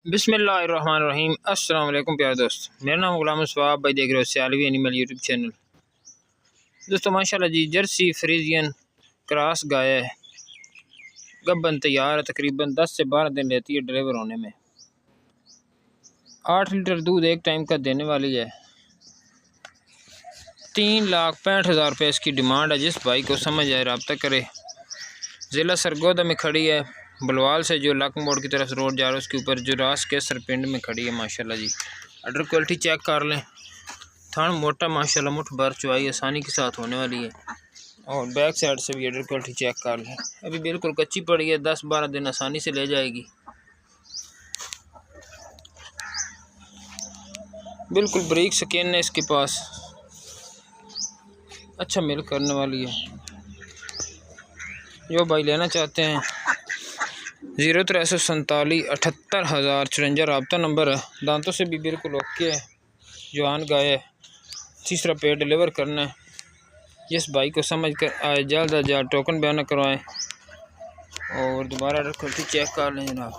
बिस्मिल्लाहिर्रहमानिर्रहीम। अस्सलाम वालेकुम प्यारे दोस्त, मेरा नाम गुलाम स्वाब भाई, देख रहे हो सियालवी एनिमल यूट्यूब चैनल। दोस्तों माशाल्लाह जी, जर्सी फ्रीजियन क्रॉस गाय है, गब्बन तैयार है। तकरीबन 10 से 12 दिन लेती है डिलीवर होने में। 8 लीटर दूध एक टाइम का देने वाली है। 3,65,000 रुपये इसकी डिमांड है। जिस भाई को समझ आए रब्ता करे। ज़िला सरगोदा में खड़ी है, बलवाल से जो लक मोड़ की तरफ रोड जा रहा है उसके ऊपर जो रास के सरपिंड में खड़ी है। माशाल्लाह जी, अडर क्वालिटी चेक कर लें। थान मोटा माशाल्लाह, मुठ भर चुवाई आसानी के साथ होने वाली है। और बैक साइड से भी अडर क्वालिटी चेक कर लें। अभी बिल्कुल कच्ची पड़ी है, 10-12 दिन आसानी से ले जाएगी। बिल्कुल ब्रीक स्किन है इसके पास, अच्छा मिल्क करने वाली है। जो भाई लेना चाहते हैं 0347 78,054 रब्ता नंबर है। दांतों से भी बिल्कुल ओके है, जवान गाय है। तीसरा पेड़ डिलीवर करना है। जिस भाई को समझ कर आए जल्द अज जल्द टोकन बयान करवाएं और दोबारा क्वालिटी चेक कर लें जनाब।